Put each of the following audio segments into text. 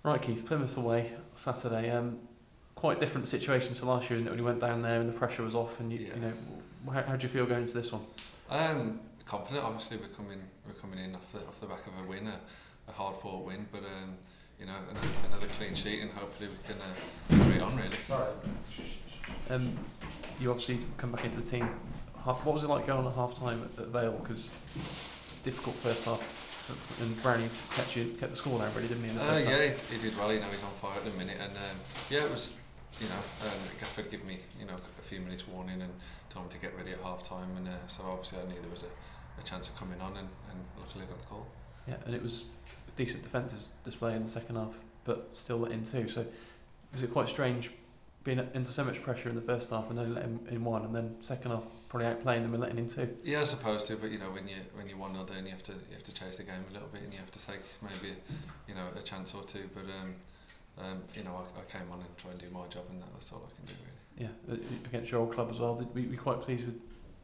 Right, Keith, Plymouth away Saturday. Quite a different situation to last year, isn't it? When you went down there and the pressure was off, and you know, how do you feel going into this one? Confident. Obviously, we're coming in off the back of a win, a hard fought win, but you know, another clean sheet, and hopefully we can carry on really. Sorry. You obviously come back into the team. What was it like going at half time at Vale? Because difficult first half, and Brownie kept the score down really, didn't he? Yeah, he did well. You know, he's on fire at the minute, and yeah, it was. You know, Gaffer gave me a few minutes warning and told me to get ready at half time, and so obviously I knew there was a chance of coming on, and luckily I got the call. Yeah, and it was a decent defensive display in the second half, but still let in two. So was it quite strange being into so much pressure in the first half and then letting in one, and then second half probably outplaying them and letting in two? Yeah, I suppose to, but you know, when you 1-0 down, you have to chase the game a little bit, and you have to take maybe a chance or two, but. I came on and tried to do my job, and that's all I can do really. Yeah, against your old club as well. Were you quite pleased with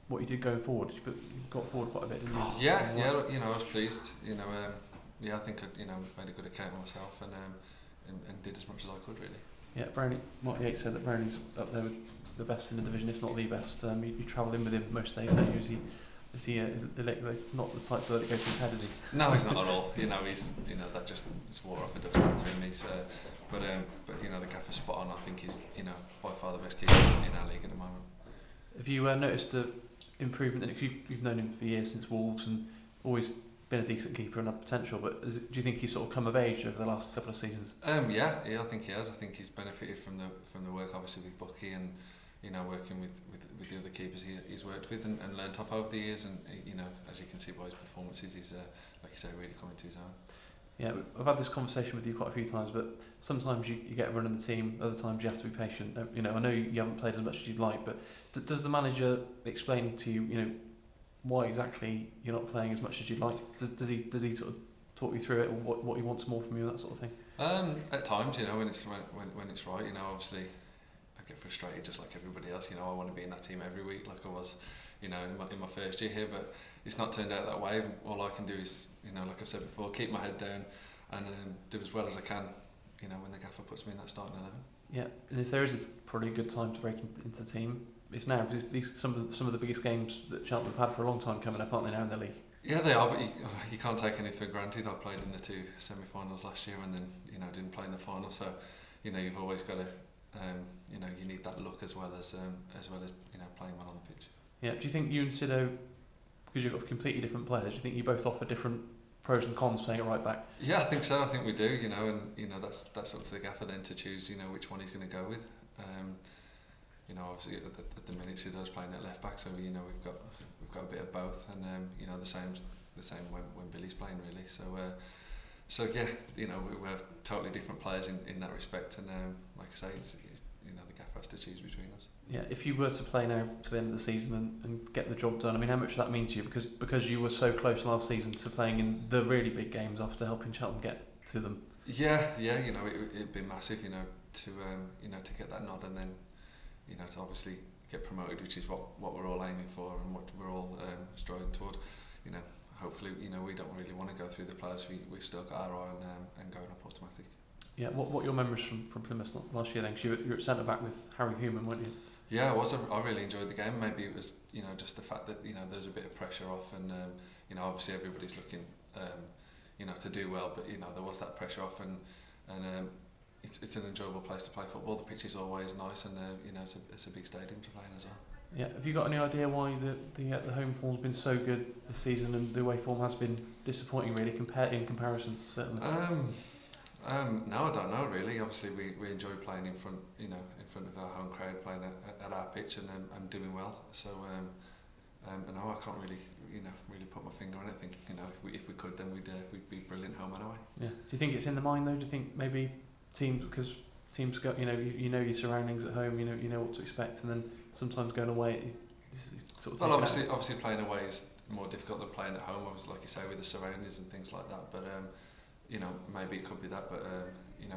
what you did going forward? You got forward quite a bit, didn't you? Yeah. I was pleased. I think I made a good account of myself, and did as much as I could really. Yeah, Brownie. Mark Yates said that Brownie's up there with the best in the division, if not the best. You travel in with him most days, don't you? Is he not the type to let it go to his head, is he? No, he's not at all. He's that just wore off a Dutch man to him. But the Gaffer's spot on. I think he's by far the best keeper in our league at the moment. Have you noticed the improvement? You've known him for years, since Wolves, and always been a decent keeper and had potential. But do you think he's sort of come of age over the last couple of seasons? Yeah, I think he has. I think he's benefited from the work, obviously, with Bucky, and working with the other keepers he's worked with and learnt off over the years, and as you can see by his performances, he's like you say, really coming to his own. Yeah, I've had this conversation with you quite a few times, but sometimes you get a run in the team, other times you have to be patient. I know you haven't played as much as you'd like, but does the manager explain to you, why exactly you're not playing as much as you'd like? Does he sort of talk you through it, or what he wants more from you, that sort of thing? At times, when it's right, obviously I get frustrated just like everybody else. I want to be in that team every week like I was, in my first year here, but it's not turned out that way. All I can do is, like I've said before, keep my head down and do as well as I can, when the Gaffer puts me in that starting 11. Yeah, and if there is probably a good time to break into the team, it's now, because these some of the biggest games that Cheltenham have had for a long time coming up, aren't they, now in the league? Yeah, they are, but you can't take anything for granted. I played in the 2 semi-finals last year, and then didn't play in the final, so you've always got to you need that luck as well as playing well on the pitch. Yeah, do you think you and Sido, because you've got completely different players, do you think you both offer different pros and cons playing it right back? Yeah, I think so. I think we do. And that's up to the Gaffer then to choose which one he's going to go with. Obviously at the minute Sido's playing at left back, so we've got a bit of both, and the same when Billy's playing really. So yeah, we're totally different players in that respect, and like I say, it's the Gaffer has to choose between us. Yeah, if you were to play now to the end of the season and get the job done, I mean, how much does that mean to you? Because you were so close last season to playing in the really big games after helping Cheltenham get to them. Yeah, it'd be massive, to get that nod, and then to obviously get promoted, which is what we're all aiming for and what we're all striving toward. Hopefully, we don't really want to go through the players. We've still got our eye on going up automatic. Yeah, what are your memories from Plymouth last year then? Because you were at centre back with Harry Human, weren't you? Yeah, I was. I really enjoyed the game. Maybe it was just the fact that there's a bit of pressure off, and obviously everybody's looking to do well, but there was that pressure off, and it's an enjoyable place to play football. The pitch is always nice, and it's a big stadium to play in as well. Yeah, have you got any idea why the home form's been so good this season and the away form has been disappointing really in comparison, certainly? No, I don't know really. Obviously we enjoy playing in front of our home crowd, playing at our pitch, and doing well. So no, I can't really really put my finger on it. I think if we could, then we'd be brilliant home anyway. Yeah. Do you think it's in the mind though? Do you think maybe teams got you know your surroundings at home, you know what to expect, and then sometimes going away, sort of. Well, obviously playing away is more difficult than playing at home. Obviously, like you say, with the surroundings and things like that. But maybe it could be that. But you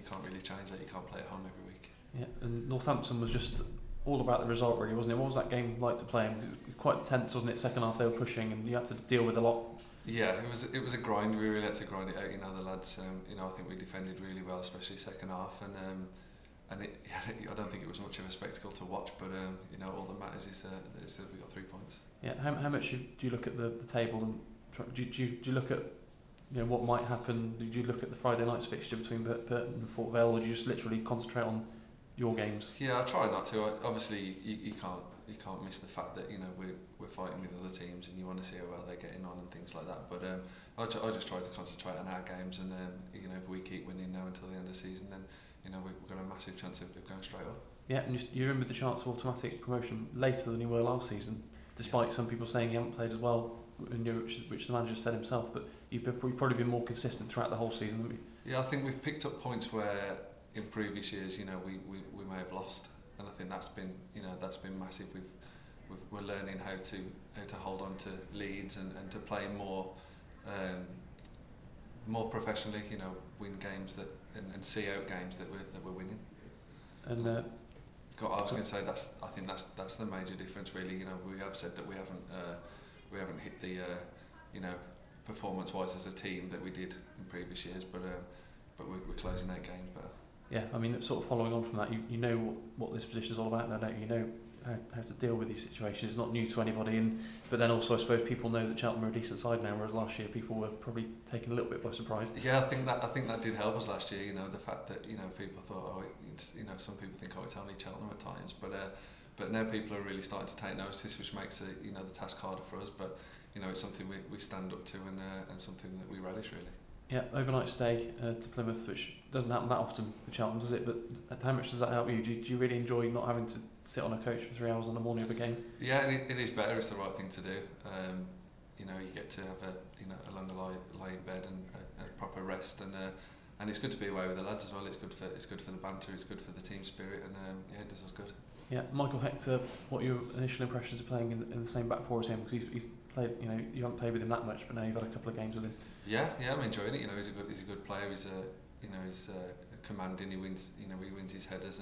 can't really change that. You can't play at home every week. Yeah, and Northampton was just all about the result, really, wasn't it? What was that game like to play in? It was quite tense, wasn't it? Second half they were pushing, and you had to deal with a lot. Yeah, it was a grind. We really had to grind it out. You know, the lads. You know, I think we defended really well, especially second half, and I don't think it was much of a spectacle to watch. But you know, all that matters is that we got 3 points. Yeah. How much do you look at the table and do you look at, you know, what might happen? Do you look at the Friday night's fixture between Burton and Fort Vale, or do you just literally concentrate on your games? Yeah, I try not to. Obviously, you can't miss the fact that, you know, we're fighting with other teams, and you want to see how well they're getting on and things like that. But I just try to concentrate on our games, and you know, if we keep winning now until the end of the season, then, you know, we've got a massive chance of going straight up. Yeah, and you remember the chance of automatic promotion later than you were last season, despite some people saying you haven't played as well, which the manager said himself. But you've probably been more consistent throughout the whole season, haven't you? Yeah, I think we've picked up points where in previous years, you know, we may have lost, and I think that's been, you know, that's been massive. We're learning how to hold on to leads and to play more professionally, you know, win games and see out games that we're winning. And I was going to say I think that's the major difference, really. You know, we have said that we haven't hit the you know, performance-wise as a team that we did in previous years, but we're closing out games better. Yeah, I mean, sort of following on from that, you know what this position is all about now, don't you? You know how to deal with these situations. It's not new to anybody, but then also I suppose people know that Cheltenham are a decent side now, whereas last year people were probably taken a little bit by surprise. Yeah, I think that did help us last year. You know, the fact that, you know, people thought, oh, it's, you know, some people think, oh, it's only Cheltenham at times, but now people are really starting to take notice, which makes it, you know, the task harder for us. But, you know, it's something we stand up to and something that we relish, really. Yeah, overnight stay to Plymouth, which doesn't happen that often with Cheltenham, does it? But how much does that help you? Do you really enjoy not having to sit on a coach for 3 hours on the morning of a game? Yeah, it is better. It's the right thing to do. You know, you get to have a longer lie in bed and a proper rest, and it's good to be away with the lads as well. It's good for the banter. It's good for the team spirit, and yeah, it does us good. Yeah, Michael Hector, what are your initial impressions of playing in the same back four as him? Because he's played, you know, you haven't played with him that much, but now you've had a couple of games with him. Yeah, I'm enjoying it. You know, he's a good player. He's he's commanding. He wins his headers,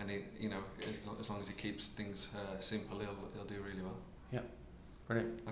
and he, you know, as long as he keeps things simple, he'll do really well. Yeah, brilliant.